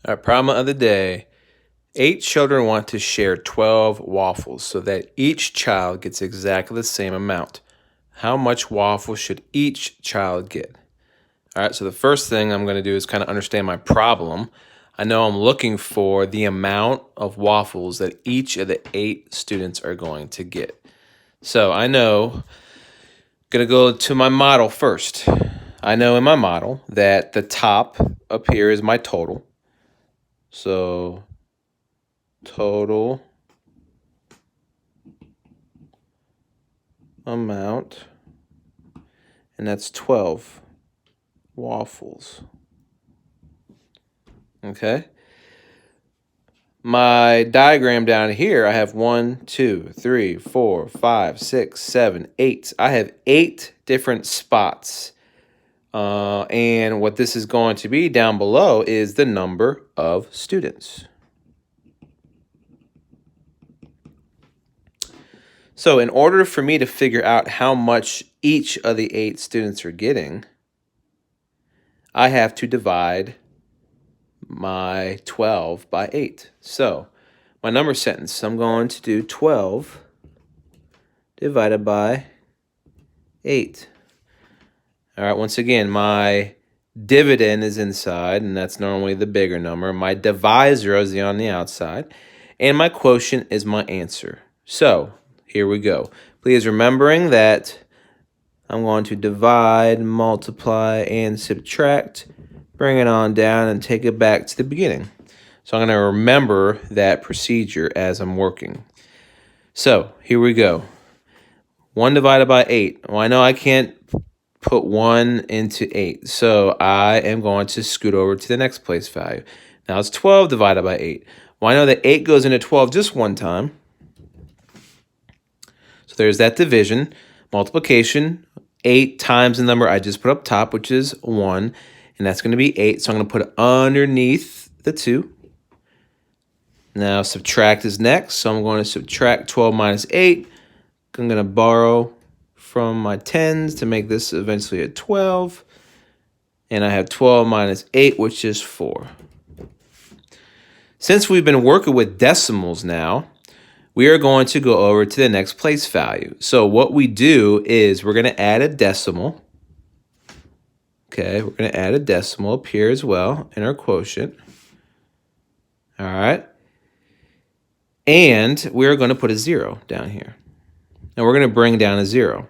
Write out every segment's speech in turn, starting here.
Our problem of the day. 8 children want to share 12 waffles so that each child gets exactly the same amount. How much waffles should each child get? All right, so the first thing I'm going to do is kind of understand my problem. I know I'm looking for the amount of waffles that each of the 8 students are going to get. So I know, I'm going to go to my model first. I know in my model that the top up here is my total. So total amount, and that's 12 waffles. Okay. My diagram down here, I have 1, 2, 3, 4, 5, 6, 7, 8. I have 8 different spots. And what this is going to be down below is the number of students. So in order for me to figure out how much each of the 8 students are getting, I have to divide my 12 by 8. So my number sentence, I'm going to do 12 divided by 8. All right, once again, my dividend is inside, and that's normally the bigger number. My divisor is on the outside, and my quotient is my answer. So here we go. Please remembering that I'm going to divide, multiply, and subtract, bring it on down, and take it back to the beginning. So I'm going to remember that procedure as I'm working. So here we go. 1 divided by 8. Well, I know I can't put 1 into 8, so I am going to scoot over to the next place value. Now it's 12 divided by 8. Well, I know that 8 goes into 12 just one time. So there's that division, multiplication, 8 times the number I just put up top, which is 1, and that's going to be 8. So I'm going to put it underneath the 2. Now subtract is next, so I'm going to subtract 12 minus 8. I'm going to borrow from my 10s to make this eventually a 12. And I have 12 minus 8, which is 4. Since we've been working with decimals now, we are going to go over to the next place value. So what we do is we're going to add a decimal. Okay, we're going to add a decimal up here as well in our quotient. All right. And we're going to put a 0 down here. And we're going to bring down a 0.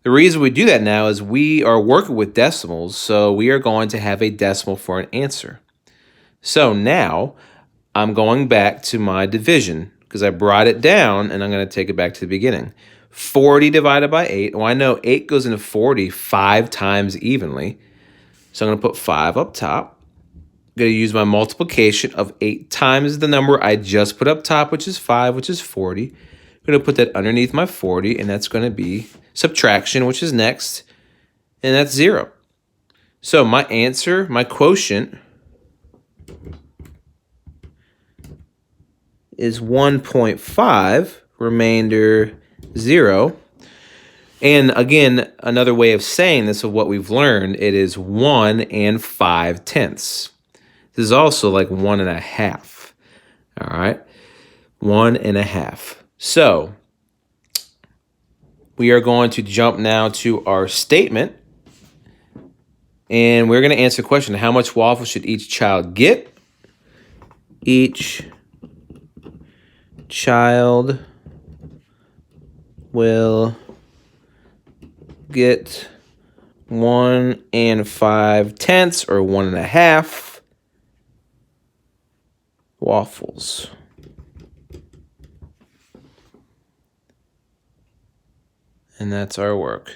The reason we do that now is we are working with decimals, so we are going to have a decimal for an answer. So now I'm going back to my division because I brought it down, and I'm going to take it back to the beginning. 40 divided by 8. Well, I know 8 goes into 40 5 times evenly, so I'm going to put 5 up top. I'm going to use my multiplication of 8 times the number I just put up top, which is 5, which is 40. I'm going to put that underneath my 40, and that's going to be subtraction, which is next, and that's 0. So my answer, my quotient, is 1.5, remainder 0. And again, another way of saying this of what we've learned, it is 1 5/10. This is also like 1.5. All right, 1.5. So we are going to jump now to our statement, and we're going to answer the question, how much waffle should each child get? Each child will get 1 5/10 or 1.5 waffles. And that's our work.